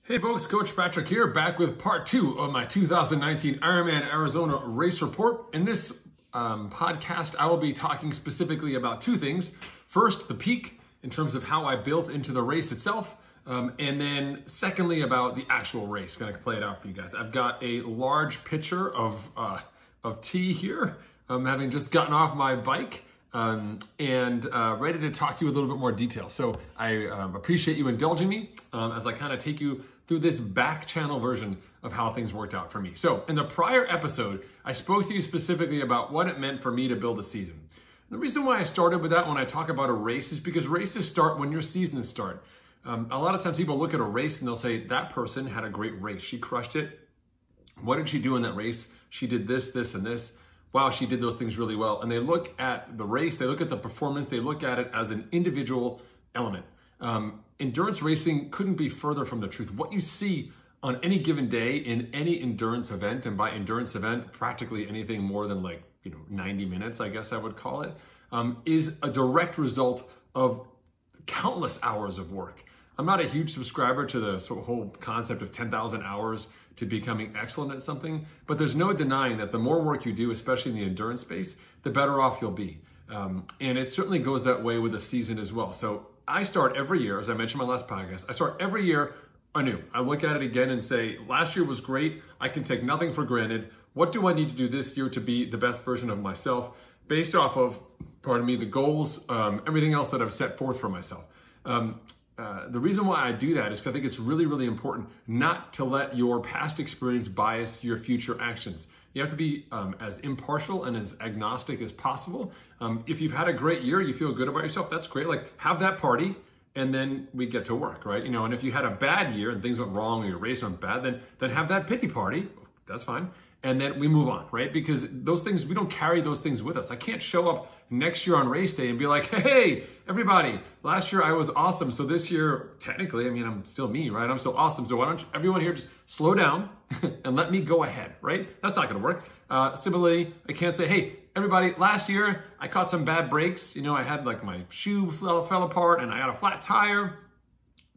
Hey folks, Coach Patrick here, back with part 2 of my 2019 Ironman Arizona race report. In this podcast, I will be talking specifically about two things. First, the peak in terms of how I built into the race itself. And then secondly, about the actual race. Gonna play it out for you guys. I've got a large pitcher of tea here, having just gotten off my bike. And ready to talk to you a little bit more detail. So I appreciate you indulging me as I kind of take you through this back channel version of how things worked out for me. So in the prior episode, I spoke to you specifically about what it meant for me to build a season. The reason why I started with that when I talk about a race is because races start when your seasons start. A lot of times people look at a race and they'll say, that person had a great race. She crushed it. What did she do in that race? She did this, this, and this. Wow, she did those things really well. And they look at the race, they look at the performance, they look at it as an individual element. Endurance racing couldn't be further from the truth. What you see on any given day in any endurance event, and by endurance event, practically anything more than 90 minutes, I guess I would call it, is a direct result of countless hours of work. I'm not a huge subscriber to the whole concept of 10,000 hours to becoming excellent at something, but there's no denying that the more work you do, especially in the endurance space, the better off you'll be. And it certainly goes that way with a season as well. So I start every year, as I mentioned in my last podcast, I start every year anew. I look at it again and say, last year was great. I can take nothing for granted. What do I need to do this year to be the best version of myself based off of, the goals, everything else that I've set forth for myself. The reason why I do that is because I think it's really, really important not to let your past experience bias your future actions. You have to be as impartial and as agnostic as possible. If you've had a great year, you feel good about yourself, that's great. Have that party and then we get to work, right? And if you had a bad year and things went wrong or your race went bad, then have that pity party, that's fine. And then we move on, right? Because those things, we don't carry those things with us. I can't show up next year on race day and be like, hey, everybody, last year I was awesome. So this year, technically, I'm still me, right? I'm still awesome. So why don't everyone here just slow down and let me go ahead, right? That's not gonna work. Similarly, I can't say, hey, everybody, last year I caught some bad breaks. I had my shoe fell apart and I got a flat tire.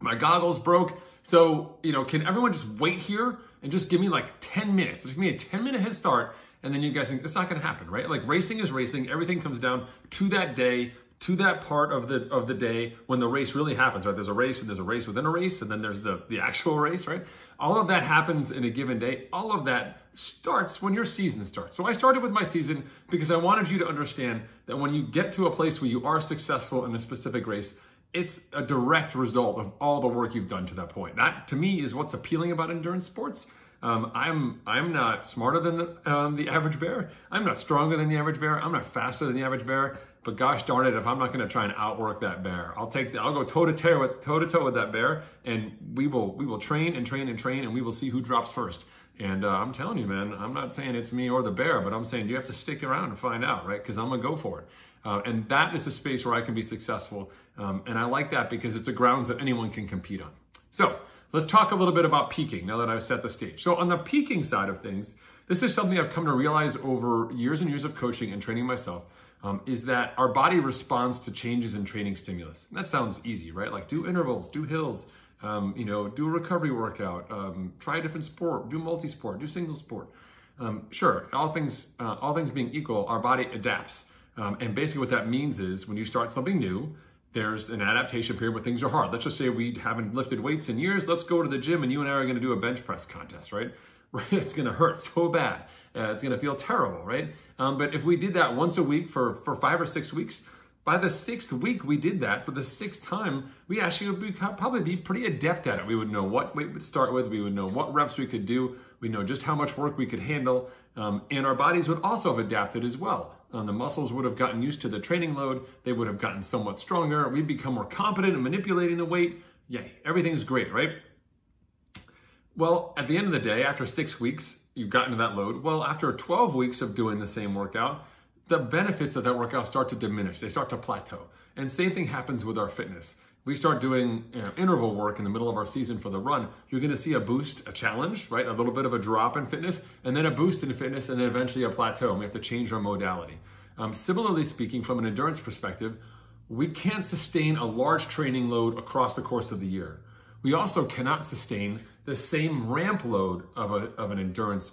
My goggles broke. So, can everyone just wait here and just give me 10 minutes? Just give me a 10-minute head start. And then you guys think it's not going to happen, right? Racing is racing. Everything comes down to that day, to that part of the day when the race really happens, right? There's a race and there's a race within a race, and then there's the actual race, right? All of that happens in a given day. All of that starts when your season starts. So I started with my season because I wanted you to understand that when you get to a place where you are successful in a specific race, it's a direct result of all the work you've done to that point. That, to me, is what's appealing about endurance sports. I'm not smarter than the average bear. I'm not stronger than the average bear. I'm not faster than the average bear. But gosh darn it, if I'm not going to try and outwork that bear, I'll go toe to toe with that bear, and we will train and train and train, and we will see who drops first. And I'm telling you, man, I'm not saying it's me or the bear, but I'm saying you have to stick around and find out, right? Because I'm gonna go for it. And that is a space where I can be successful. And I like that because it's a grounds that anyone can compete on. So let's talk a little bit about peaking now that I've set the stage. So on the peaking side of things, this is something I've come to realize over years and years of coaching and training myself, is that our body responds to changes in training stimulus. And that sounds easy, right? Do intervals, do hills, do a recovery workout, try a different sport, do multi-sport, do single sport. Sure, all things being equal, our body adapts. And basically what that means is when you start something new, there's an adaptation period where things are hard. Let's just say we haven't lifted weights in years. Let's go to the gym and you and I are going to do a bench press contest, right? It's going to hurt so bad. It's going to feel terrible, right? But if we did that once a week for 5 or 6 weeks, by the 6th week we did that for the 6th time, we actually would probably be pretty adept at it. We would know what weight we'd start with. We would know what reps we could do. We know just how much work we could handle. And our bodies would also have adapted as well. The muscles would have gotten used to the training load. They would have gotten somewhat stronger. We'd become more competent in manipulating the weight. Yay, everything's great, right? Well, at the end of the day, after 6 weeks, you've gotten to that load. Well, after 12 weeks of doing the same workout, the benefits of that workout start to diminish. They start to plateau. And same thing happens with our fitness. We start doing interval work in the middle of our season for the run, you're going to see a boost, a challenge, right? A little bit of a drop in fitness, and then a boost in fitness, and then eventually a plateau, and we have to change our modality. Similarly speaking, from an endurance perspective, we can't sustain a large training load across the course of the year. We also cannot sustain the same ramp load of an endurance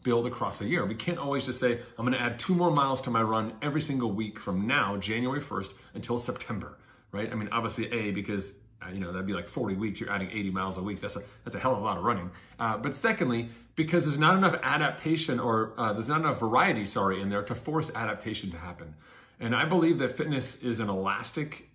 build across a year. We can't always just say, I'm gonna add 2 more miles to my run every single week from now, January 1st, until September, right? I mean, obviously because that'd be like 40 weeks, you're adding 80 miles a week. That's a hell of a lot of running. But secondly, because there's not enough adaptation or there's not enough variety, in there to force adaptation to happen. And I believe that fitness is an elastic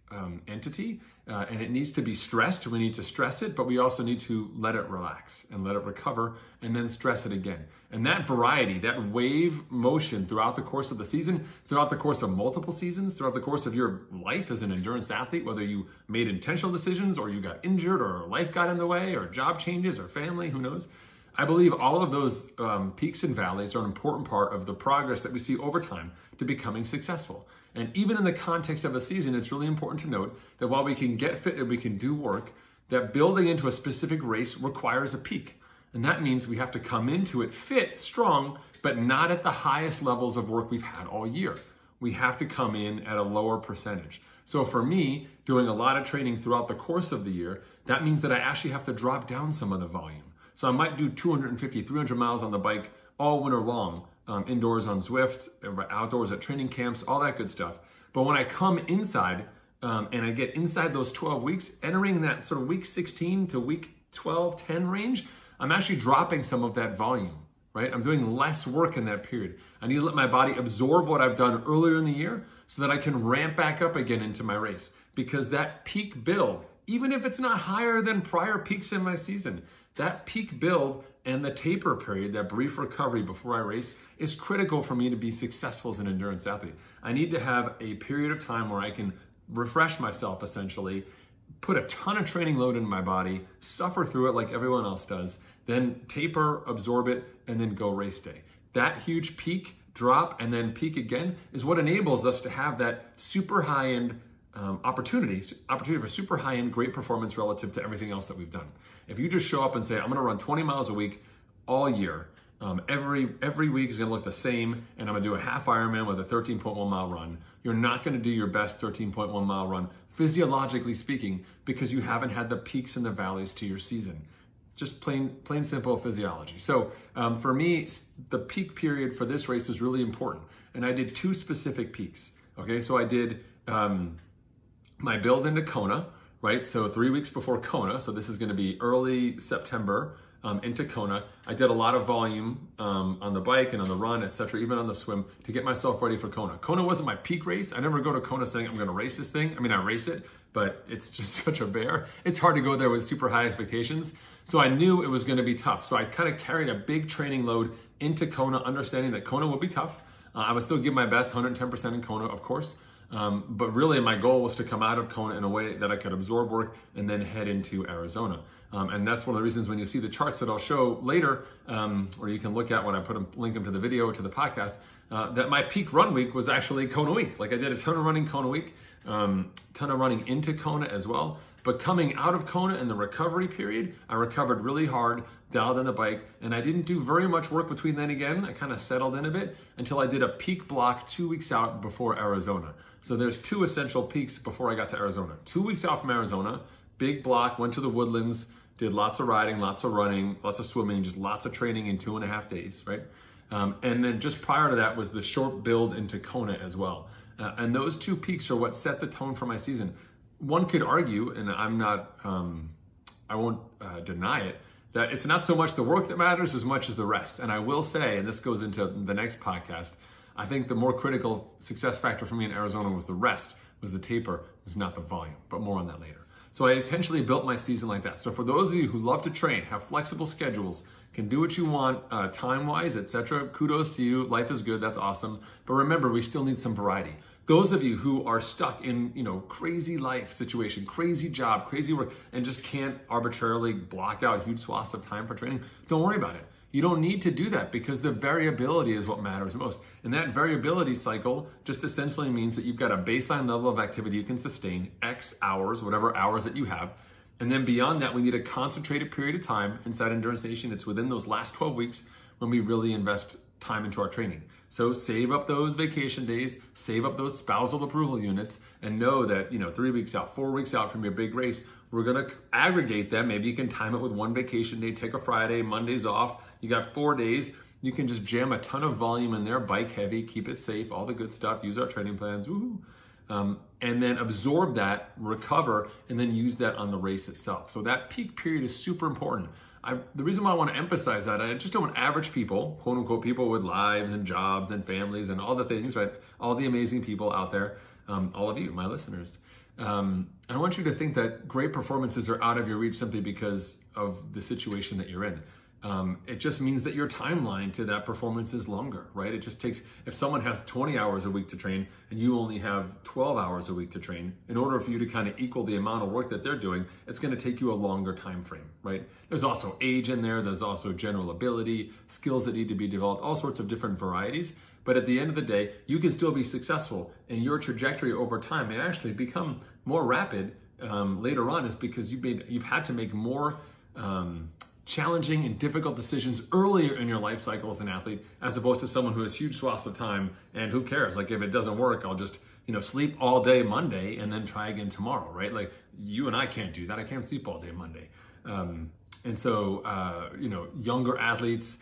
entity and it needs to be stressed. We need to stress it, but we also need to let it relax and let it recover and then stress it again. And that variety, that wave motion throughout the course of the season, throughout the course of multiple seasons, throughout the course of your life as an endurance athlete, whether you made intentional decisions or you got injured or life got in the way or job changes or family, who knows? I believe all of those peaks and valleys are an important part of the progress that we see over time to becoming successful. And even in the context of a season, it's really important to note that while we can get fit and we can do work, that building into a specific race requires a peak. And that means we have to come into it fit, strong, but not at the highest levels of work we've had all year. We have to come in at a lower percentage. So for me, doing a lot of training throughout the course of the year, that means that I actually have to drop down some of the volume. So I might do 250, 300 miles on the bike all winter long, indoors on Zwift, outdoors at training camps, all that good stuff. But when I come inside and I get inside those 12 weeks, entering that sort of week 16 to week 12, 10 range, I'm actually dropping some of that volume, right? I'm doing less work in that period. I need to let my body absorb what I've done earlier in the year so that I can ramp back up again into my race. Because that peak build, even if it's not higher than prior peaks in my season, that peak build and the taper period, that brief recovery before I race, is critical for me to be successful as an endurance athlete. I need to have a period of time where I can refresh myself, essentially, put a ton of training load in my body, suffer through it like everyone else does, then taper, absorb it, and then go race day. That huge peak, drop, and then peak again is what enables us to have that super high-end opportunity for super high-end great performance relative to everything else that we've done. If you just show up and say, I'm gonna run 20 miles a week all year, every week is gonna look the same, and I'm gonna do a half Ironman with a 13.1 mile run, you're not gonna do your best 13.1 mile run, physiologically speaking, because you haven't had the peaks and the valleys to your season. Just plain simple physiology. So for me, the peak period for this race is really important. And I did 2 specific peaks, okay? So I did my build into Kona, right? So 3 weeks before Kona, so this is gonna be early September into Kona. I did a lot of volume on the bike and on the run, etc., even on the swim to get myself ready for Kona. Kona wasn't my peak race. I never go to Kona saying I'm gonna race this thing. I mean, I race it, but it's just such a bear. It's hard to go there with super high expectations. So I knew it was gonna be tough. So I kind of carried a big training load into Kona, understanding that Kona would be tough. I would still give my best, 110% in Kona, of course. But really my goal was to come out of Kona in a way that I could absorb work and then head into Arizona. And that's one of the reasons when you see the charts that I'll show later, or you can look at when I link them to the video or to the podcast, that my peak run week was actually Kona week. Like I did a ton of running Kona week, ton of running into Kona as well. But coming out of Kona in the recovery period, I recovered really hard, dialed in the bike, and I didn't do very much work between then again. I kind of settled in a bit until I did a peak block 2 weeks out before Arizona. So there's 2 essential peaks before I got to Arizona. 2 weeks out from Arizona, big block, went to the woodlands, did lots of riding, lots of running, lots of swimming, just lots of training in 2.5 days, right? And then just prior to that was the short build into Kona as well. And those 2 peaks are what set the tone for my season. One could argue, and I'm not, I won't deny it, that it's not so much the work that matters as much as the rest. And I will say, and this goes into the next podcast, I think the more critical success factor for me in Arizona was the rest, was the taper, was not the volume, but more on that later. So I intentionally built my season like that. So for those of you who love to train, have flexible schedules, can do what you want time-wise, etc., kudos to you, life is good, that's awesome. But remember, we still need some variety. Those of you who are stuck in, crazy life situation, crazy job, crazy work, and just can't arbitrarily block out huge swaths of time for training, don't worry about it. You don't need to do that because the variability is what matters most. And that variability cycle just essentially means that you've got a baseline level of activity you can sustain, X hours, whatever hours that you have. And then beyond that, we need a concentrated period of time inside Endurance Nation. It's within those last 12 weeks when we really invest time into our training. So save up those vacation days, save up those spousal approval units, and know that, 3 weeks out, 4 weeks out from your big race, we're gonna aggregate them. Maybe you can time it with 1 vacation day, take a Friday, Monday's off. You got 4 days. You can just jam a ton of volume in there, bike heavy, keep it safe, all the good stuff, use our training plans, woohoo. And then absorb that, recover, and then use that on the race itself. So that peak period is super important. The reason why I want to emphasize that, I just don't want average people, quote unquote, people with lives and jobs and families and all the things, right? All the amazing people out there, all of you, my listeners. I want you to think that great performances are out of your reach simply because of the situation that you're in. It just means that your timeline to that performance is longer, right? It just takes, if someone has 20 hours a week to train and you only have 12 hours a week to train, in order for you to kind of equal the amount of work that they're doing, it's going to take you a longer time frame, right? There's also age in there. There's also general ability, skills that need to be developed, all sorts of different varieties. But at the end of the day, you can still be successful, and your trajectory over time may actually become more rapid later on, is because you've had to make more challenging and difficult decisions earlier in your life cycle as an athlete, as opposed to someone who has huge swaths of time and who cares? Like, if it doesn't work, I'll just, sleep all day Monday and then try again tomorrow, right? Like, you and I can't do that. I can't sleep all day Monday. And so, younger athletes,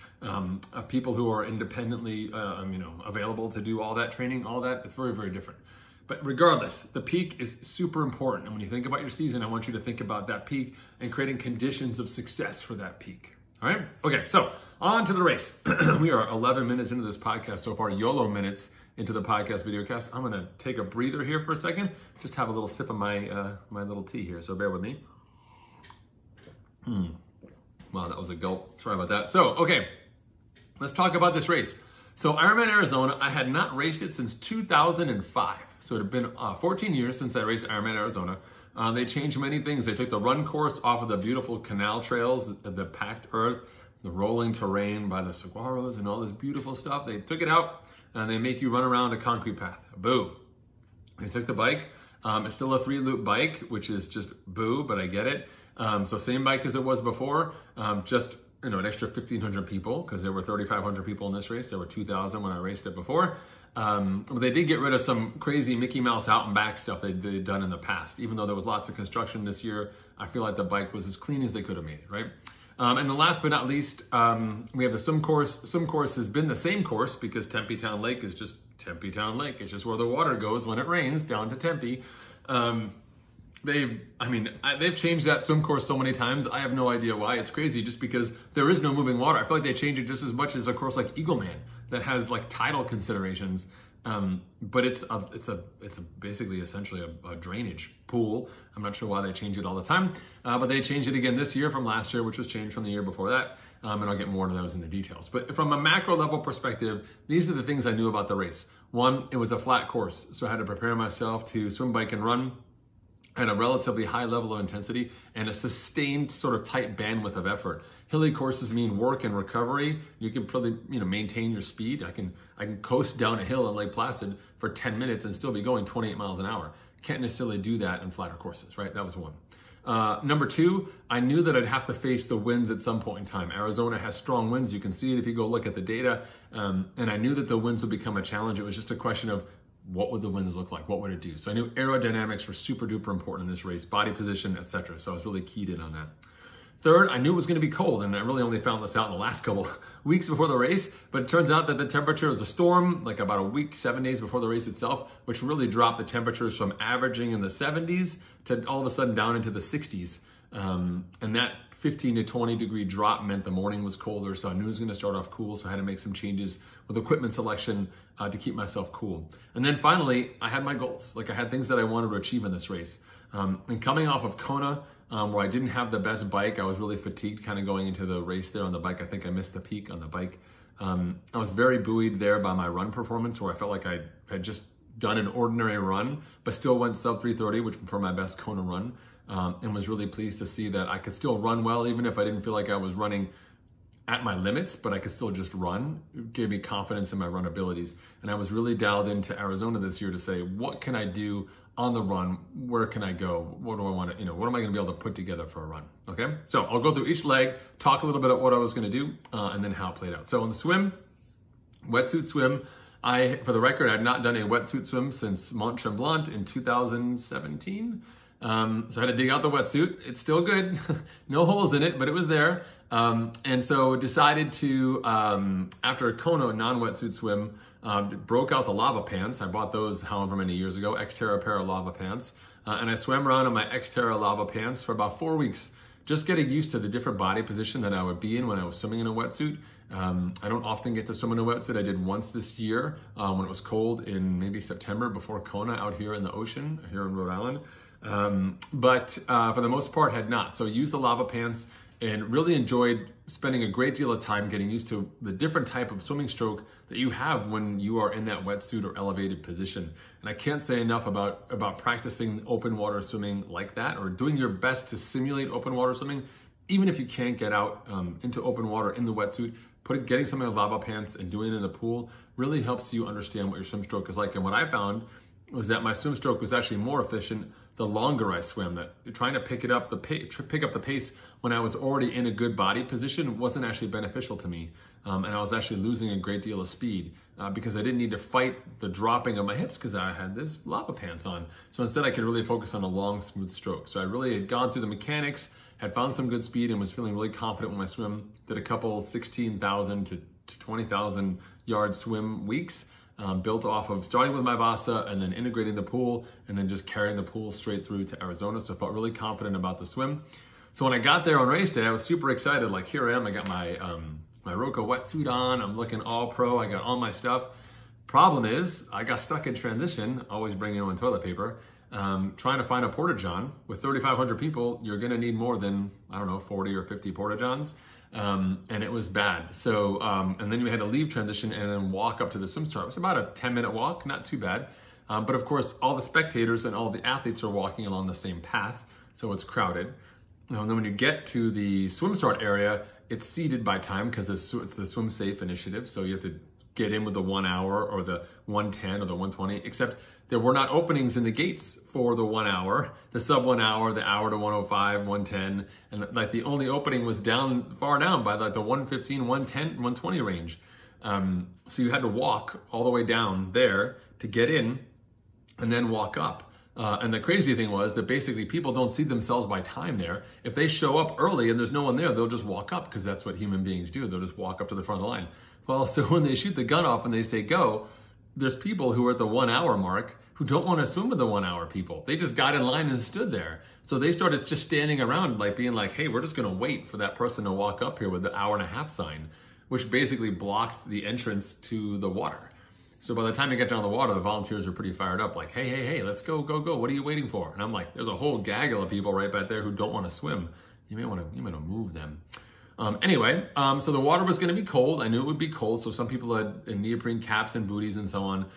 people who are independently, available to do all that training, all that, it's very, very different. But regardless, the peak is super important. And when you think about your season, I want you to think about that peak and creating conditions of success for that peak. All right? Okay, so on to the race. We are 11 minutes into this podcast so far, YOLO minutes into the podcast video cast. I'm gonna take a breather here for a second, just have a little sip of my my little tea here, so bear with me. Wow, that was a gulp. Sorry about that. So, okay, let's talk about this race. So Ironman Arizona, I had not raced it since 2005. So it had been 14 years since I raced Ironman Arizona. They changed many things. They took the run course off of the beautiful canal trails, the packed earth, the rolling terrain by the saguaros and all this beautiful stuff. They took it out and they make you run around a concrete path. Boo. They took the bike. It's still a 3-loop bike, which is just boo, but I get it. So same bike as it was before, just an extra 1,500 people, because there were 3,500 people in this race. There were 2,000 when I raced it before. But they did get rid of some crazy Mickey Mouse out and back stuff they'd done in the past. Even though there was lots of construction this year, I feel like the bike was as clean as they could have made it, right? And then last but not least, we have the swim course. Swim course has been the same course because Tempe Town Lake is just Tempe Town Lake. It's just where the water goes when it rains down to Tempe. They've changed that swim course so many times. I have no idea why. It's crazy, just because there is no moving water. I feel like they change it just as much as a course like Eagleman that has like tidal considerations. But it's basically essentially a drainage pool. I'm not sure why they change it all the time, but they changed it again this year from last year, which was changed from the year before that. And I'll get more into those in the details. But from a macro level perspective, these are the things I knew about the race. One, it was a flat course, so I had to prepare myself to swim, bike, and run at a relatively high level of intensity and a sustained sort of tight bandwidth of effort. Hilly courses mean work and recovery. You can probably, maintain your speed. I can coast down a hill in Lake Placid for 10 minutes and still be going 28 miles an hour. Can't necessarily do that in flatter courses, right? That was one. Number two, I knew that I'd have to face the winds at some point in time. Arizona has strong winds. You can see it if you go look at the data. And I knew that the winds would become a challenge. It was just a question of, what would the winds look like? What would it do? So I knew aerodynamics were super duper important in this race, body position, etc. So I was really keyed in on that. Third, I knew it was going to be cold, and I really only found this out in the last couple weeks before the race, but it turns out that the temperature was a storm, like about a week, 7 days before the race itself, which really dropped the temperatures from averaging in the 70s to all of a sudden down into the 60s. And that 15 to 20 degree drop meant the morning was colder, so I knew it was going to start off cool, so I had to make some changes with equipment selection to keep myself cool. And then finally, I had my goals. Like, I had things that I wanted to achieve in this race. And coming off of Kona, where I didn't have the best bike, I was really fatigued kind of going into the race there on the bike. I think I missed the peak on the bike. I was very buoyed there by my run performance, where I felt like I had just done an ordinary run, but still went sub 3:30, which for my best Kona run. And was really pleased to see that I could still run well, even if I didn't feel like I was running at my limits, but I could still just run. It gave me confidence in my run abilities. And I was really dialed into Arizona this year to say, what can I do on the run? Where can I go? What do I want to, what am I going to be able to put together for a run? Okay. So I'll go through each leg, talk a little bit about what I was going to do, and then how it played out. So on the swim, wetsuit swim, For the record, I've not done a wetsuit swim since Mont Tremblant in 2017. So I had to dig out the wetsuit. It's still good. No holes in it, but it was there. And so decided to, after a Kona non-wetsuit swim, broke out the lava pants. I bought those however many years ago, Xterra pair of lava pants. And I swam around in my Xterra lava pants for about 4 weeks, just getting used to the different body position that I would be in when I was swimming in a wetsuit. I don't often get to swim in a wetsuit. I did once this year when it was cold in maybe September before Kona out here in the ocean, here in Rhode Island. But for the most part had not. So I used the lava pants and really enjoyed spending a great deal of time getting used to the different type of swimming stroke that you have when you are in that wetsuit or elevated position. And I can't say enough about practicing open water swimming like that, or doing your best to simulate open water swimming, even if you can't get out into open water in the wetsuit. Getting some of the lava pants and doing it in the pool really helps you understand what your swim stroke is like. And what I found was that my swim stroke was actually more efficient the longer I swam. That trying to pick up the pace when I was already in a good body position wasn't actually beneficial to me. And I was actually losing a great deal of speed because I didn't need to fight the dropping of my hips because I had this lava pants on. So instead I could really focus on a long, smooth stroke. So I really had gone through the mechanics, had found some good speed, and was feeling really confident when I swim. Did a couple 16,000 to 20,000 yard swim weeks, built off of starting with my Vasa and then integrating the pool and then just carrying the pool straight through to Arizona. So I felt really confident about the swim. So when I got there on race day, I was super excited. Like, here I am, I got my my Roka wetsuit on, I'm looking all pro, I got all my stuff. Problem is, I got stuck in transition, always bringing your own toilet paper, trying to find a porta-john. With 3,500 people, you're gonna need more than, I don't know, 40 or 50 porta-johns. And it was bad. So, and then we had to leave transition and then walk up to the swim start. It was about a 10-minute walk, not too bad. But of course, all the spectators and all the athletes are walking along the same path, so it's crowded. And then when you get to the swim start area, it's seeded by time because it's the Swim Safe initiative. So you have to get in with the 1 hour or the 110 or the 120, except there were not openings in the gates for the 1 hour, the sub 1 hour, the hour to 105, 110. And like the only opening was far down by like the 115, 110, 120 range. So you had to walk all the way down there to get in and then walk up. And the crazy thing was that basically people don't see themselves by time there. If they show up early and there's no one there, they'll just walk up because that's what human beings do. They'll just walk up to the front of the line. Well, so when they shoot the gun off and they say go, there's people who are at the 1 hour mark who don't want to swim with the 1 hour people. They just got in line and stood there. So they started just standing around like being like, hey, we're just going to wait for that person to walk up here with the 1.5 hour sign, which basically blocked the entrance to the water. So by the time you get down the water, the volunteers are pretty fired up, like, hey, let's go. What are you waiting for? And I'm like, there's a whole gaggle of people right back there who don't want to swim. You may want to move them. Anyway, so the water was going to be cold. I knew it would be cold. So some people had neoprene caps and booties and so on.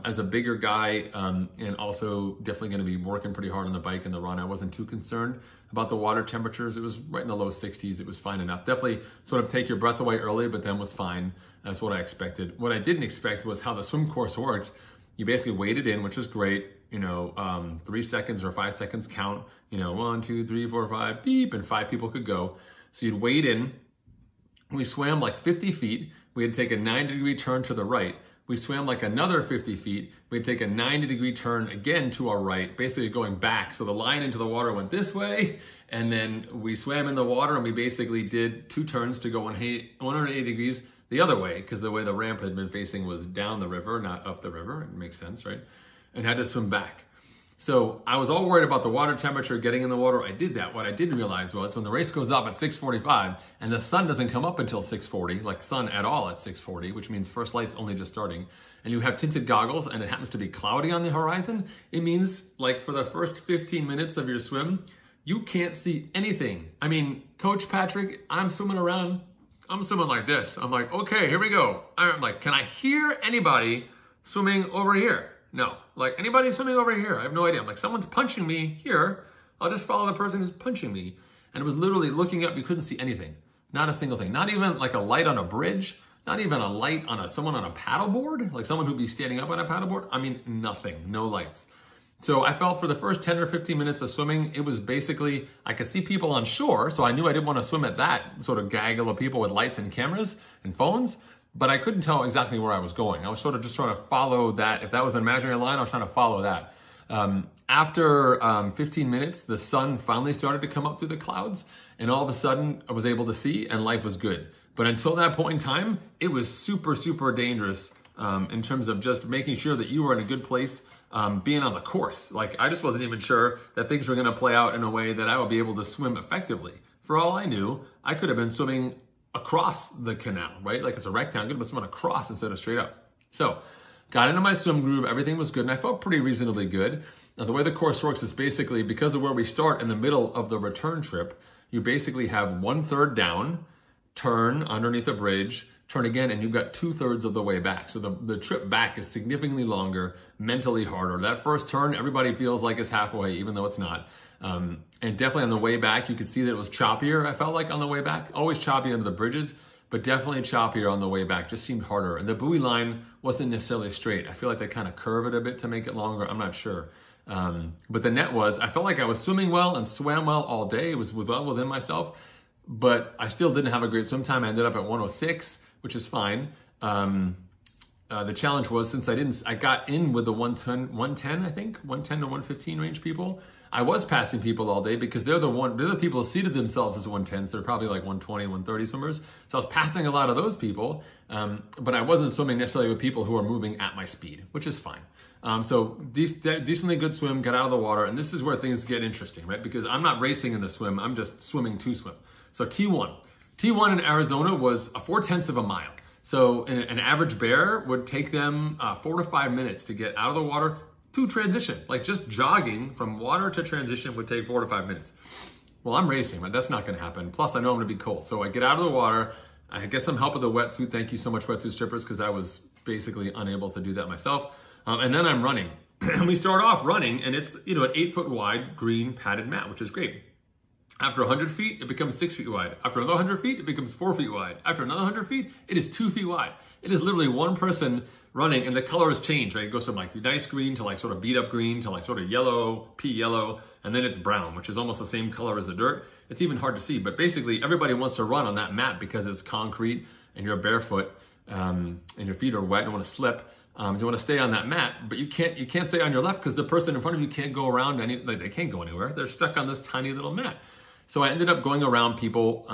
As a bigger guy, and also definitely going to be working pretty hard on the bike and the run, I wasn't too concerned about the water temperatures. It was right in the low 60s. It was fine enough. Definitely sort of take your breath away early, but then was fine. That's what I expected. What I didn't expect was how the swim course works. You basically waded in, which is great. 3 seconds or 5 seconds count. 1, 2, 3, 4, 5, beep, and 5 people could go. So you'd wade in. We swam like 50 feet. We had to take a 90-degree turn to the right. We swam like another 50 feet. We'd take a 90-degree turn again to our right, basically going back. So the line into the water went this way, and then we swam in the water and we basically did 2 turns to go 180 degrees the other way, because the way the ramp had been facing was down the river, not up the river. It makes sense, right? And had to swim back. So I was all worried about the water temperature, getting in the water. I did that. What I didn't realize was when the race goes up at 6:45 and the sun doesn't come up until 6:40, like sun at all at 6:40, which means first light's only just starting, and you have tinted goggles and it happens to be cloudy on the horizon, it means like for the first 15 minutes of your swim, you can't see anything. I mean, Coach Patrick, I'm swimming around. I'm swimming like this. I'm like, okay, here we go. I'm like, can I hear anybody swimming over here? No. Like, anybody swimming over here? I have no idea. I'm like, someone's punching me here. I'll just follow the person who's punching me. And it was literally looking up. You couldn't see anything. Not a single thing. Not even like a light on a bridge. Not even a light on someone on a paddleboard. Like someone who'd be standing up on a paddleboard. I mean, nothing. No lights. So I felt for the first 10 or 15 minutes of swimming, it was basically, I could see people on shore, so I knew I didn't want to swim at that sort of gaggle of people with lights and cameras and phones. but I couldn't tell exactly where I was going. I was sort of just trying to follow that. If that was an imaginary line, I was trying to follow that. After 15 minutes, the sun finally started to come up through the clouds, and all of a sudden I was able to see, and life was good. But until that point in time, it was super, super dangerous in terms of just making sure that you were in a good place, being on the course. Like, I just wasn't even sure that things were gonna play out in a way that I would be able to swim effectively. For all I knew, I could have been swimming across the canal, right? Like, it's a rectangle, I could have been swimming across instead of straight up. So, got into my swim groove, everything was good, and I felt pretty reasonably good. Now, the way the course works is basically, because of where we start in the middle of the return trip, you basically have 1/3 down, turn underneath a bridge, turn again, and you've got 2/3 of the way back. So the trip back is significantly longer, mentally harder. That first turn, everybody feels like it's halfway, even though it's not. And definitely on the way back, you could see that it was choppier, I felt like, on the way back. Always choppy under the bridges, but definitely choppier on the way back. Just seemed harder. And the buoy line wasn't necessarily straight. I feel like they kind of curve it a bit to make it longer. I'm not sure. But the net was, I felt like I was swimming well and swam well all day. It was well within myself, but I still didn't have a great swim time. I ended up at 106, which is fine. The challenge was, since I got in with the 110, I think, 110 to 115 range people. I was passing people all day because they're the people who seated themselves as 110s. They're probably like 120, 130 swimmers. So I was passing a lot of those people, but I wasn't swimming necessarily with people who are moving at my speed, which is fine. So decently good swim, got out of the water, and this is where things get interesting, right? Because I'm not racing in the swim, I'm just swimming to swim. So T1 in Arizona was 4/10 of a mile. So an average bear would take them 4 to 5 minutes to get out of the water to transition. Like, just jogging from water to transition would take 4 to 5 minutes. Well, I'm racing, but that's not gonna happen. Plus, I know I'm gonna be cold. So I get out of the water, I get some help with the wetsuit. Thank you so much, wetsuit strippers, because I was basically unable to do that myself. And then I'm running. We start off running, and it's, you know, an 8-foot wide green padded mat, which is great. After 100 feet, it becomes 6 feet wide. After another 100 feet, it becomes 4 feet wide. After another 100 feet, it is 2 feet wide. It is literally one person running, and the colors change, right? It goes from like nice green to like sort of beat up green to like sort of yellow, pea yellow, and then it's brown, which is almost the same color as the dirt. It's even hard to see, but basically everybody wants to run on that mat because it's concrete and you're barefoot and your feet are wet and want to slip. You want to stay on that mat, but you can't stay on your left because the person in front of you can't go around they can't go anywhere. They're stuck on this tiny little mat. So I ended up going around people,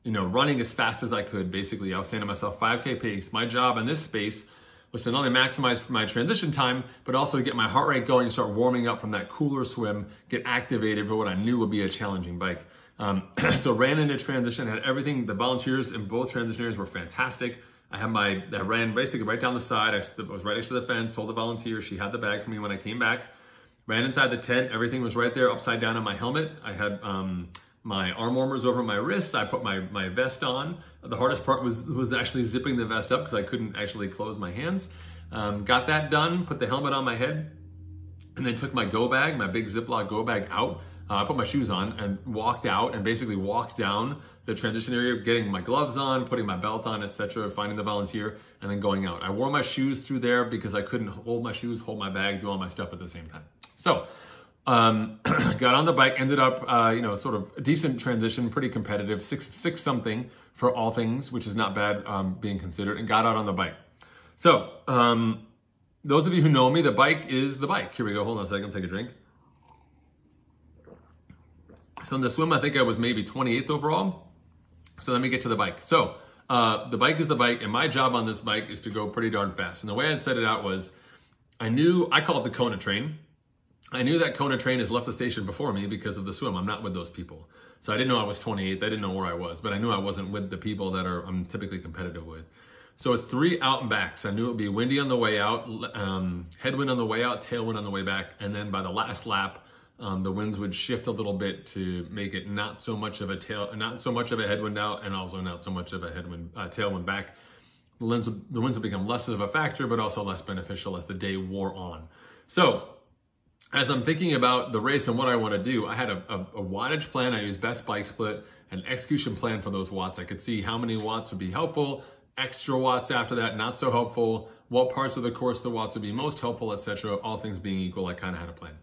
you know, running as fast as I could. Basically, I was saying to myself, 5K pace. My job in this space was to not only maximize my transition time, but also get my heart rate going, start warming up from that cooler swim, get activated for what I knew would be a challenging bike. So ran into transition, had everything. The volunteers in both transition areas were fantastic. I ran basically right down the side. I was right next to the fence, told the volunteer, she had the bag for me when I came back. Ran inside the tent, everything was right there upside down on my helmet. I had my arm warmers over my wrists. I put my vest on. The hardest part was actually zipping the vest up because I couldn't actually close my hands. Got that done, put the helmet on my head, and then took my go bag, my big Ziploc go bag out. I put my shoes on and walked out and basically walked down the transition area, getting my gloves on, putting my belt on, etc., finding the volunteer, and then going out. I wore my shoes through there because I couldn't hold my shoes, hold my bag, do all my stuff at the same time. So, got on the bike, ended up, you know, sort of a decent transition, pretty competitive, six something for all things, which is not bad being considered, and got out on the bike. So, those of you who know me, the bike is the bike. Here we go, hold on a second, take a drink. So in the swim, I think I was maybe 28th overall. So let me get to the bike. So the bike is the bike, and my job on this bike is to go pretty darn fast. And the way I set it out was, I call it the Kona train. I knew that Kona train has left the station before me because of the swim. I'm not with those people. So I didn't know I was 28th. I didn't know where I was, but I knew I wasn't with the people that I'm typically competitive with. So it's 3 out and backs. I knew it would be windy on the way out, headwind on the way out, tailwind on the way back. And then by the last lap, the winds would shift a little bit to make it not so much of a headwind out, and also not so much of a tailwind back. The winds would become less of a factor, but also less beneficial as the day wore on. So as I'm thinking about the race and what I want to do, I had a wattage plan. I used best bike split, an execution plan for those watts. I could see how many watts would be helpful, extra watts after that, not so helpful, what parts of the course the watts would be most helpful, etc. All things being equal, I kind of had a plan.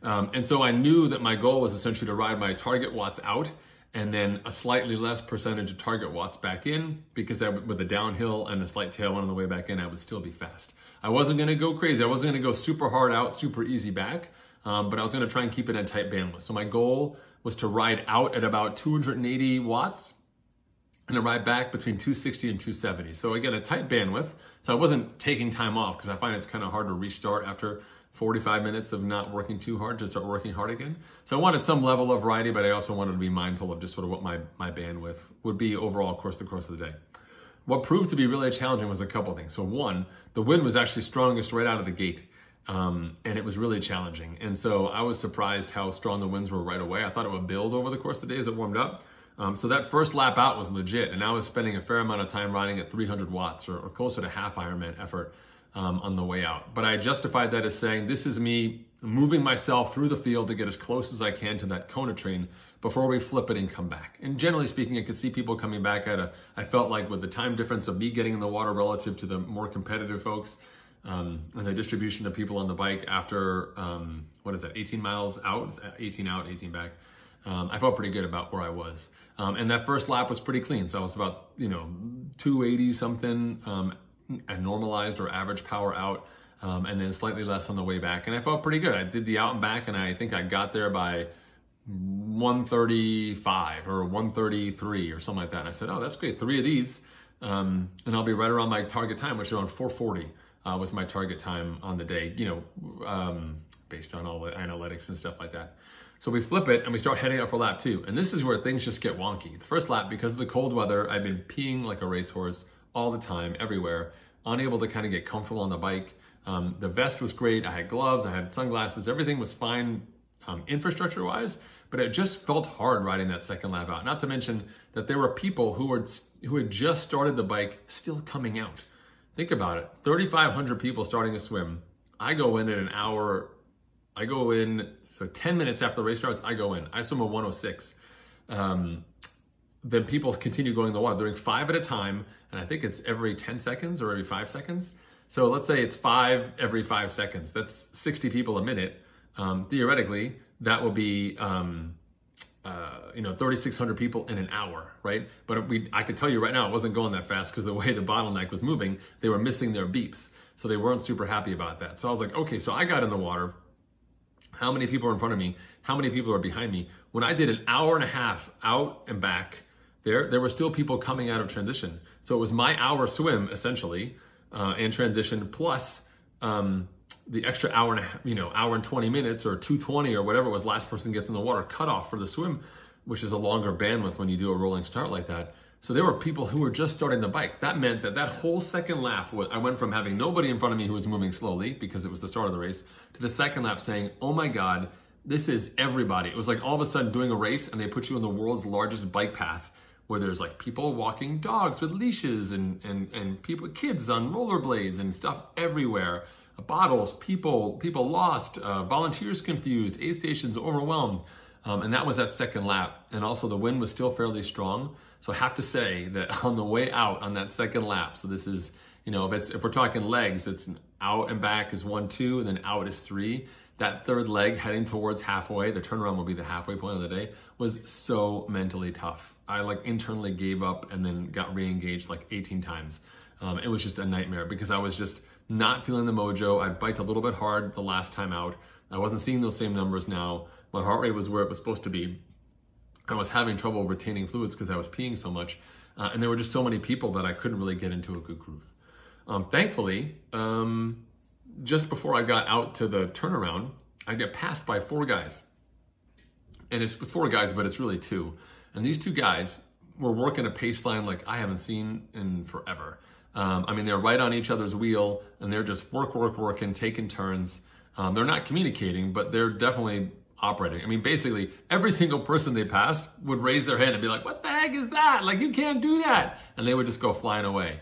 And so I knew that my goal was essentially to ride my target watts out and then a slightly less percentage of target watts back in, because with a downhill and a slight tailwind on the way back in, I would still be fast. I wasn't gonna go crazy. I wasn't gonna go super hard out, super easy back, but I was gonna try and keep it in tight bandwidth. So my goal was to ride out at about 280 watts and to ride back between 260 and 270. So again, a tight bandwidth. So I wasn't taking time off, because I find it's kind of hard to restart after 45 minutes of not working too hard to start working hard again. So I wanted some level of variety, but I also wanted to be mindful of just sort of what my bandwidth would be overall across the course of the day. What proved to be really challenging was a couple things. So one, the wind was actually strongest right out of the gate. And it was really challenging. And so I was surprised how strong the winds were right away. I thought it would build over the course of the day as it warmed up. So that first lap out was legit. And I was spending a fair amount of time riding at 300 watts or closer to half Ironman effort on the way out. But I justified that as saying, this is me moving myself through the field to get as close as I can to that Kona train before we flip it and come back. And generally speaking, I could see people coming back I felt like with the time difference of me getting in the water relative to the more competitive folks, and the distribution of people on the bike after, 18 miles out, 18 out, 18 back. I felt pretty good about where I was. And that first lap was pretty clean. So I was about, 280 something, and normalized or average power out, and then slightly less on the way back. And I felt pretty good. I did the out and back, and I think I got there by 135 or 133 or something like that. And I said, oh, that's great. 3 of these, and I'll be right around my target time, which is around 440 was my target time on the day, based on all the analytics and stuff like that. So we flip it and we start heading out for lap 2. And this is where things just get wonky. The first lap, because of the cold weather, I've been peeing like a racehorse all the time, everywhere, unable to kind of get comfortable on the bike. The vest was great. I had gloves, I had sunglasses, everything was fine infrastructure wise, but it just felt hard riding that second lap out. Not to mention that there were people who had just started the bike still coming out. Think about it, 3,500 people starting a swim. I go in at an hour, so 10 minutes after the race starts, I go in. I swim a 106. Then people continue going in the water. They're doing 5 at a time, and I think it's every 10 seconds or every 5 seconds. So let's say it's 5 every 5 seconds. That's 60 people a minute. Theoretically, that will be 3,600 people in an hour, right? But I could tell you right now, it wasn't going that fast because the way the bottleneck was moving, they were missing their beeps. So they weren't super happy about that. So I was like, okay, so I got in the water. How many people are in front of me? How many people are behind me? When I did an hour and a half out and back, there were still people coming out of transition. So it was my hour swim essentially, and transition plus the extra hour and a half, hour and 20 minutes or 2:20 or whatever was last person gets in the water cutoff for the swim, which is a longer bandwidth when you do a rolling start like that. So there were people who were just starting the bike. That meant that whole second lap, I went from having nobody in front of me who was moving slowly because it was the start of the race, to the second lap saying, oh my God, this is everybody. It was like all of a sudden doing a race and they put you in the world's largest bike path where there's like people walking dogs with leashes and kids on rollerblades and stuff everywhere. Bottles, people lost, volunteers confused, aid stations overwhelmed. And that was that second lap. And also the wind was still fairly strong. So I have to say that on the way out on that second lap, so this is, if we're talking legs, it's out and back is 1, 2, and then out is 3. That third leg heading towards halfway, the turnaround will be the halfway point of the day, was so mentally tough. I internally gave up and then got re-engaged 18 times. It was just a nightmare because I was just not feeling the mojo. I biked a little bit hard the last time out. I wasn't seeing those same numbers now. My heart rate was where it was supposed to be. I was having trouble retaining fluids because I was peeing so much. And there were just so many people that I couldn't really get into a good groove. Thankfully, just before I got out to the turnaround, I get passed by 4 guys. And it's 4 guys, but it's really 2. And these 2 guys were working a pace line like I haven't seen in forever. They're right on each other's wheel and they're just working, taking turns. They're not communicating, but they're definitely operating. Basically every single person they passed would raise their hand and be like, what the heck is that? You can't do that. And they would just go flying away.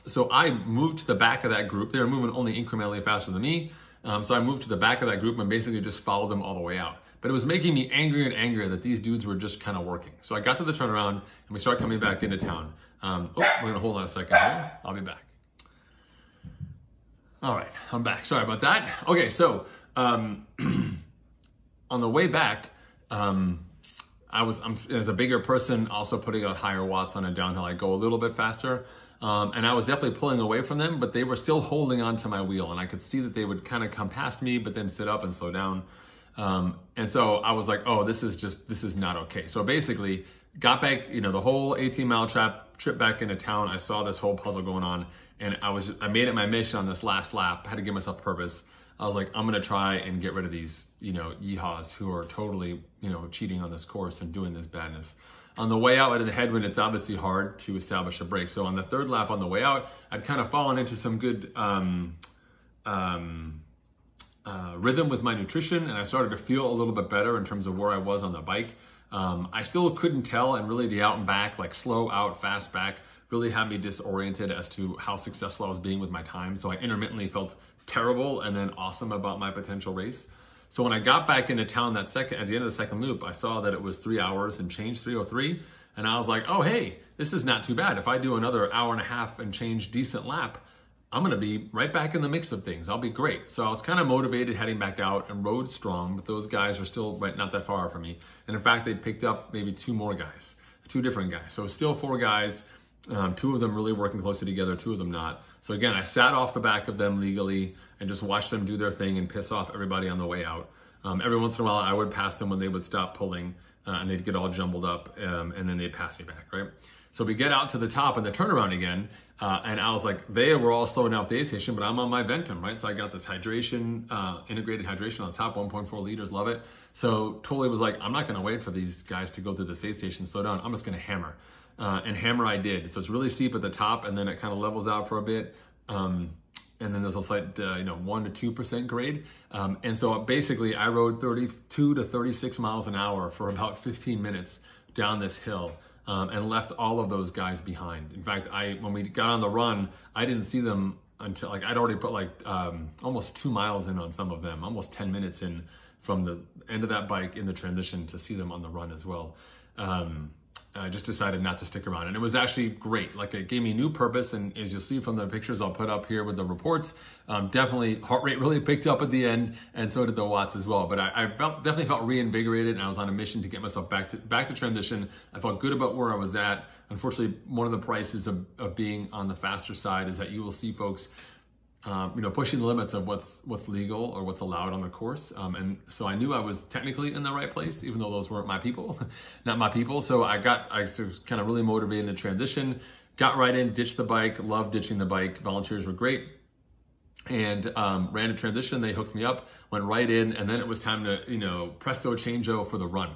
So I moved to the back of that group. They were moving only incrementally faster than me. So I moved to the back of that group and basically just followed them all the way out. But it was making me angrier and angrier that these dudes were just kind of working. So I got to the turnaround and we started coming back into town. We're gonna hold on a second here. I'll be back. All right, I'm back. Sorry about that. Okay, so on the way back, as a bigger person, also putting out higher watts on a downhill, I go a little bit faster. And I was definitely pulling away from them, but they were still holding onto my wheel, and I could see that they would kind of come past me, but then sit up and slow down. And so I was like, oh, this is not okay. So basically got back, you know, the whole 18-mile trip back into town. I saw this whole puzzle going on, and I made it my mission on this last lap. I had to give myself purpose. I was like, I'm going to try and get rid of these, you know, yeehaws who are totally, you know, cheating on this course and doing this badness. On the way out into the headwind, it's obviously hard to establish a break. So on the third lap on the way out, I'd kind of fallen into some good rhythm with my nutrition, and I started to feel a little bit better in terms of where I was on the bike. I still couldn't tell, and really the out and back, like slow out, fast back, really had me disoriented as to how successful I was being with my time. So I intermittently felt terrible and then awesome about my potential race. So when I got back into town at the end of the second loop, I saw that it was 3 hours and change, 3:03. And I was like, oh, hey, this is not too bad. If I do another hour and a half and change decent lap, I'm going to be right back in the mix of things. I'll be great. So I was kind of motivated heading back out and rode strong, but those guys are still not that far from me. And in fact, they picked up maybe 2 more guys, 2 different guys. So still 4 guys, 2 of them really working closely together, 2 of them not. So again, I sat off the back of them legally and just watched them do their thing and piss off everybody on the way out. Every once in a while, I would pass them when they would stop pulling and they'd get all jumbled up and then they'd pass me back, right? So we get out to the top and the turnaround again, and I was like, they were all slowing down at the aid station, but I'm on my Ventum, right? So I got this hydration, integrated hydration on top, 1.4 liters, love it. So totally was like, I'm not gonna wait for these guys to go through this aid station, slow down, I'm just gonna hammer. And hammer I did. So it's really steep at the top, and then it kind of levels out for a bit. And then there's a slight, 1 to 2% grade. And so basically I rode 32 to 36 miles an hour for about 15 minutes down this hill. And left all of those guys behind. In fact, when we got on the run, I didn't see them until I'd already put almost 2 miles in on some of them, almost 10 minutes in from the end of that bike in the transition to see them on the run as well. I just decided not to stick around, and it was actually great. Like, it gave me new purpose, and as you'll see from the pictures I'll put up here with the reports, definitely heart rate really picked up at the end, and so did the watts as well. But I definitely felt reinvigorated, and I was on a mission to get myself back to transition. I felt good about where I was at. Unfortunately, one of the prices of being on the faster side is that you will see folks pushing the limits of what's legal or what's allowed on the course. And so I knew I was technically in the right place, even though those weren't my people, not my people. So I was kind of really motivated to transition, got right in, ditched the bike, loved ditching the bike. Volunteers were great. And ran a transition, they hooked me up, went right in, and then it was time to, presto changeo for the run.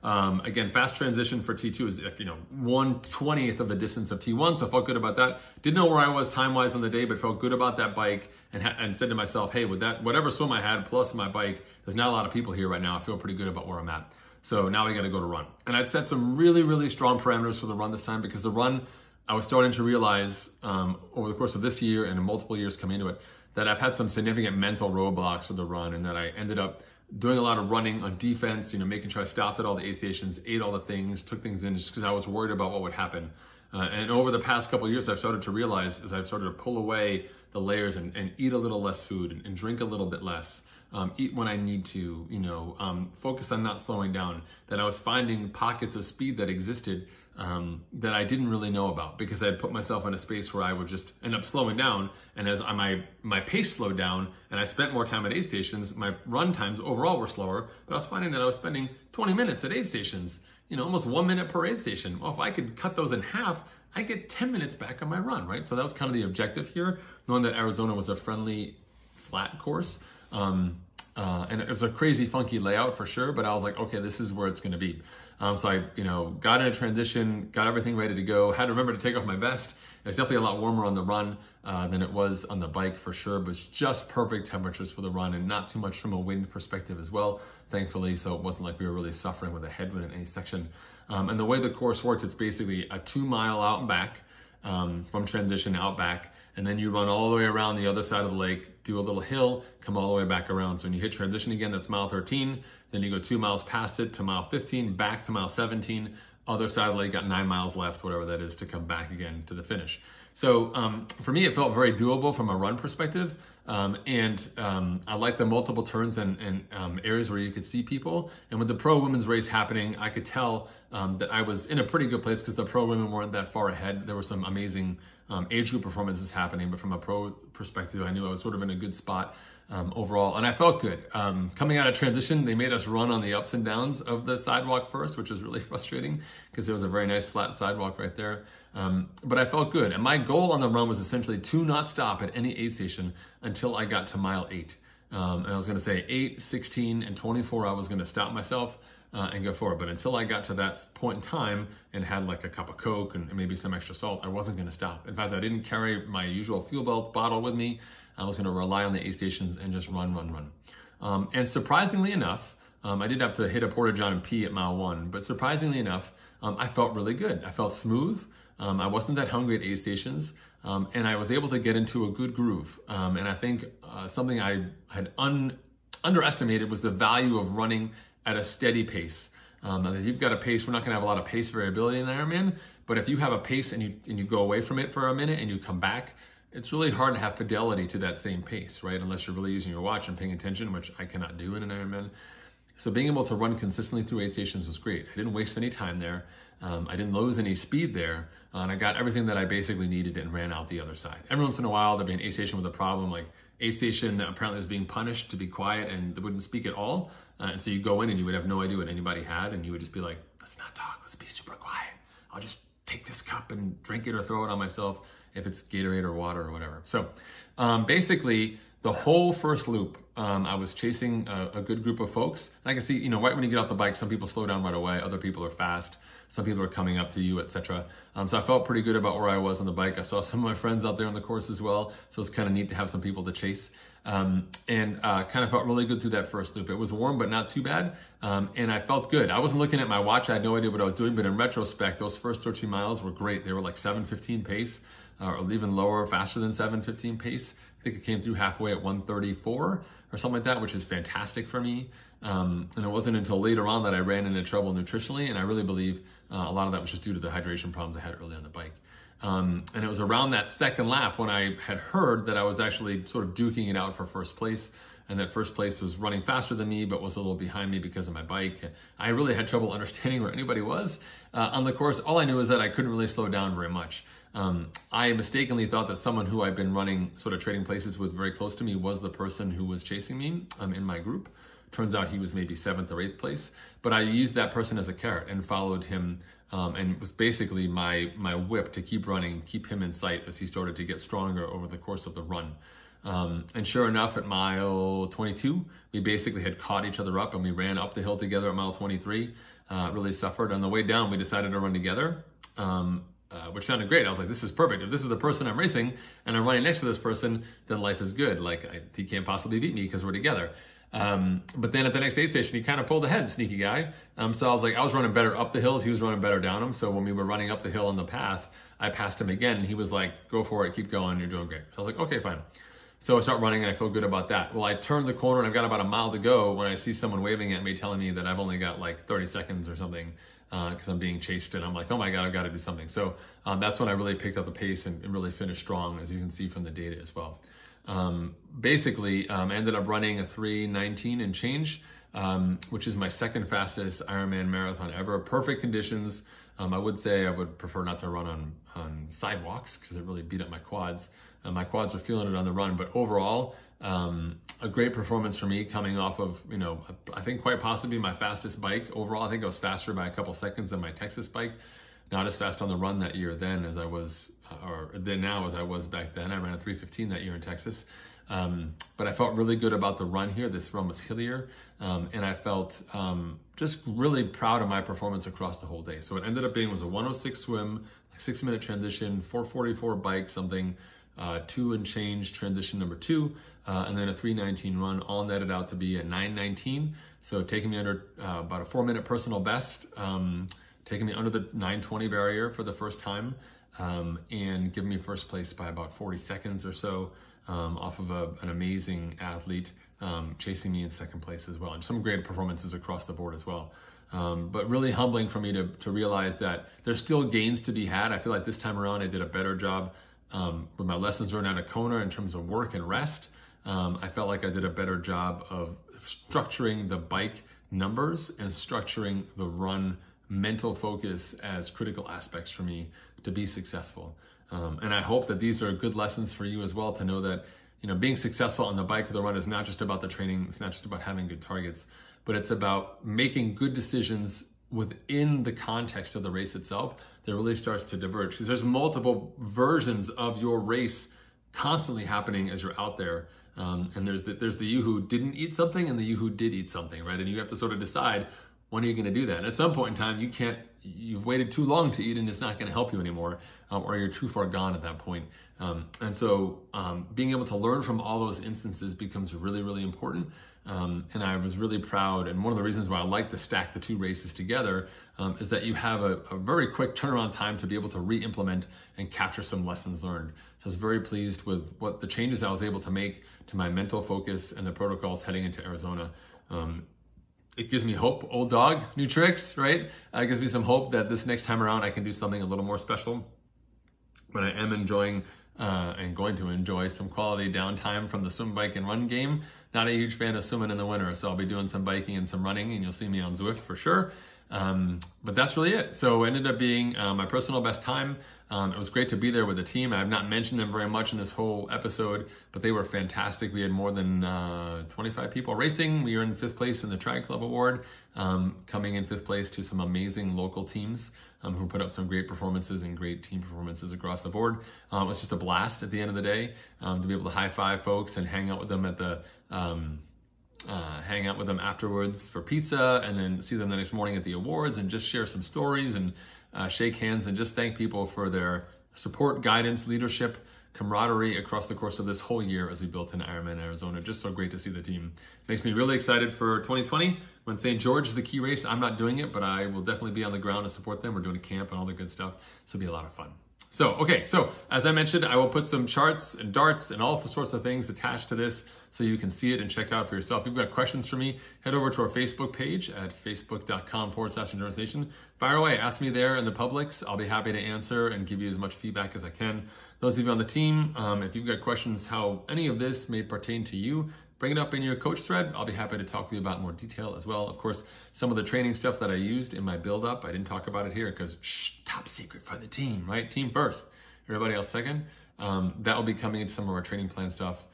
Again, fast transition for T2 is 1/20th of the distance of T1, so I felt good about that. Didn't know where I was time-wise on the day, but felt good about that bike, and said to myself, hey, with that, whatever swim I had plus my bike, there's not a lot of people here right now. I feel pretty good about where I'm at. So now we got to go to run. And I'd set some really, really strong parameters for the run this time, because the run, I was starting to realize over the course of this year and multiple years coming into it, that I've had some significant mental roadblocks for the run, and that I ended up doing a lot of running on defense, making sure I stopped at all the aid stations, ate all the things, took things in just because I was worried about what would happen. And over the past couple of years, I've started to realize, as I've started to pull away the layers and eat a little less food and drink a little bit less, eat when I need to, focus on not slowing down, that I was finding pockets of speed that existed that I didn't really know about, because I had put myself in a space where I would just end up slowing down. And as my pace slowed down and I spent more time at aid stations, my run times overall were slower, but I was finding that I was spending 20 minutes at aid stations, almost 1 minute per aid station. Well, if I could cut those in half, I get 10 minutes back on my run, right? So that was kind of the objective here, knowing that Arizona was a friendly, flat course. And it was a crazy, funky layout for sure, but I was like, okay, this is where it's gonna be. So I, got in a transition, got everything ready to go, had to remember to take off my vest. It was definitely a lot warmer on the run than it was on the bike for sure, but just perfect temperatures for the run and not too much from a wind perspective as well, thankfully. So it wasn't like we were really suffering with a headwind in any section. And the way the course works, it's basically a 2 mile out and back, from transition out back, and then you run all the way around the other side of the lake, do a little hill, come all the way back around. So when you hit transition again, that's mile 13, then you go 2 miles past it to mile 15, back to mile 17, other side of the lake, got 9 miles left, whatever that is, to come back again to the finish. So for me, it felt very doable from a run perspective. I like the multiple turns and areas where you could see people. And with the pro women's race happening, I could tell that I was in a pretty good place because the pro women weren't that far ahead. There were some amazing age group performances happening, but from a pro perspective, I knew I was sort of in a good spot overall, and I felt good. Coming out of transition, they made us run on the ups and downs of the sidewalk first, which was really frustrating because there was a very nice flat sidewalk right there. But I felt good, and my goal on the run was essentially to not stop at any aid station until I got to mile 8. And I was going to say 8, 16, and 24, I was going to stop myself and go forward. But until I got to that point in time and had like a cup of Coke and maybe some extra salt, I wasn't going to stop. In fact, I didn't carry my usual fuel belt bottle with me. I was going to rely on the aid stations and just run. And surprisingly enough, I did have to hit a porta john and pee at mile 1, but surprisingly enough, I felt really good. I felt smooth. I wasn't that hungry at aid stations, and I was able to get into a good groove. And I think something I had underestimated was the value of running at a steady pace. If you've got a pace, we're not going to have a lot of pace variability in Ironman, but if you have a pace and you go away from it for a minute and you come back, it's really hard to have fidelity to that same pace, right? Unless you're really using your watch and paying attention, which I cannot do in an Ironman. So being able to run consistently through aid stations was great. I didn't waste any time there. I didn't lose any speed there. And I got everything that I basically needed and ran out the other side. Every once in a while, there'd be an aid station with a problem, like aid station apparently was being punished to be quiet and they wouldn't speak at all. And so you go in and you would have no idea what anybody had. And you would just be like, let's not talk, let's be super quiet. I'll just take this cup and drink it or throw it on myself if it's Gatorade or water or whatever. So basically, the whole first loop, I was chasing a good group of folks. And I can see, right when you get off the bike, some people slow down right away, other people are fast, some people are coming up to you, etc. So I felt pretty good about where I was on the bike. I saw some of my friends out there on the course as well, so it's kind of neat to have some people to chase. Kind of felt really good through that first loop. It was warm, but not too bad. And I felt good. I wasn't looking at my watch. I had no idea what I was doing, but in retrospect, those first 13 miles were great. They were like 7:15 pace, or even lower, faster than 7:15 pace. I think it came through halfway at 1:34 or something like that, which is fantastic for me. And it wasn't until later on that I ran into trouble nutritionally, and I really believe a lot of that was just due to the hydration problems I had early on the bike. And it was around that second lap when I had heard that I was actually sort of duking it out for first place, and that first place was running faster than me, but was a little behind me because of my bike. I really had trouble understanding where anybody was on the course. All I knew is that I couldn't really slow down very much. I mistakenly thought that someone who I'd been running, sort of trading places with very close to me, was the person who was chasing me in my group. Turns out he was maybe 7th or 8th place, but I used that person as a carrot and followed him, and it was basically my whip to keep running, keep him in sight as he started to get stronger over the course of the run. And sure enough, at mile 22, we basically had caught each other up and we ran up the hill together at mile 23, really suffered. On the way down, we decided to run together, which sounded great. I was like, this is perfect. If this is the person I'm racing and I'm running next to this person, then life is good. Like, he can't possibly beat me because we're together. But then at the next aid station, he kind of pulled ahead, sneaky guy. So I was like, I was running better up the hills. He was running better down them. So when we were running up the hill on the path, I passed him again and he was like, go for it, keep going, you're doing great. So I was like, okay, fine. So I start running and I feel good about that. Well, I turned the corner and I've got about a mile to go when I see someone waving at me, telling me that I've only got like 30 seconds or something, because I'm being chased, and I'm like, oh my God, I've got to do something. So that's when I really picked up the pace and really finished strong, as you can see from the data as well. Basically, ended up running a 3:19 and change, which is my second fastest Ironman marathon ever. Perfect conditions. I would say I would prefer not to run on sidewalks because it really beat up my quads. My quads were feeling it on the run, but overall, a great performance for me, coming off of, I think quite possibly my fastest bike overall. I think I was faster by a couple seconds than my Texas bike. Not as fast on the run that year then as I was, or then now as I was back then. I ran a 3:15 that year in Texas. But I felt really good about the run here. This run was hillier. And I felt just really proud of my performance across the whole day. So it ended up being was a 1:06 swim, 6-minute transition, 4:44 bike, something, 2 and change transition number 2, and then a 3:19 run, all netted out to be a 9:19. So taking me under about a 4-minute personal best, taking me under the 9:20 barrier for the first time, and giving me first place by about 40 seconds or so, off of an amazing athlete chasing me in second place as well. And some great performances across the board as well. But really humbling for me to realize that there's still gains to be had. I feel like this time around I did a better job with my lessons learned out of Kona in terms of work and rest. I felt like I did a better job of structuring the bike numbers and structuring the run mental focus as critical aspects for me to be successful. And I hope that these are good lessons for you as well, to know that, you know, being successful on the bike or the run is not just about the training. It's not just about having good targets, but it's about making good decisions within the context of the race itself that really starts to diverge, because there's multiple versions of your race constantly happening as you're out there. And there's the you who didn't eat something and the you who did eat something, right? And you have to sort of decide, when are you going to do that? And at some point in time, you've waited too long to eat and it's not going to help you anymore, or you're too far gone at that point. And so being able to learn from all those instances becomes really, really important. And I was really proud. And one of the reasons why I like to stack the two races together is that you have a very quick turnaround time to be able to re-implement and capture some lessons learned. So I was very pleased with what the changes I was able to make to my mental focus and the protocols heading into Arizona. It gives me hope, old dog, new tricks, right? It gives me some hope that this next time around I can do something a little more special. But I am enjoying and going to enjoy some quality downtime from the swim, bike, and run game. Not a huge fan of swimming in the winter, so I'll be doing some biking and some running, and you'll see me on Zwift for sure. But that's really it. So it ended up being my personal best time. It was great to be there with the team. I have not mentioned them very much in this whole episode, but they were fantastic. We had more than 25 people racing. We were in 5th place in the Tri Club Award, coming in 5th place to some amazing local teams who put up some great performances and great team performances across the board. It was just a blast at the end of the day to be able to high five folks and hang out with them at the hang out with them afterwards for pizza, and then see them the next morning at the awards and just share some stories and shake hands and just thank people for their support, guidance, leadership, camaraderie across the course of this whole year as we built an Ironman Arizona. Just so great to see the team. Makes me really excited for 2020. When St. George is the key race, I'm not doing it, but I will definitely be on the ground to support them. We're doing a camp and all the good stuff, so it'll be a lot of fun. So, okay, so as I mentioned, I will put some charts and darts and all sorts of things attached to this so you can see it and check out for yourself. If you've got questions for me, head over to our Facebook page at facebook.com/EnduranceNation. Fire away, ask me there in the Publix. I'll be happy to answer and give you as much feedback as I can. Those of you on the team, if you've got questions how any of this may pertain to you, bring it up in your coach thread. I'll be happy to talk to you about in more detail as well. Of course, some of the training stuff that I used in my build-up, I didn't talk about it here because top secret for the team, right? Team first, everybody else second. That will be coming in some of our training plan stuff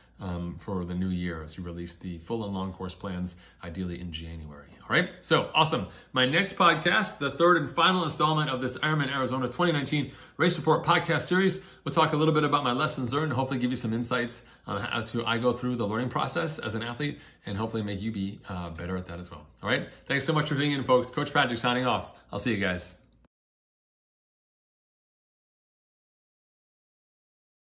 for the new year as we release the full and long course plans, ideally in January. All right, so awesome. My next podcast, the third and final installment of this Ironman Arizona 2019 Race Report podcast series, we'll talk a little bit about my lessons learned and hopefully give you some insights on how I go through the learning process as an athlete and hopefully make you be better at that as well. All right, thanks so much for tuning in, folks. Coach Patrick signing off. I'll see you guys.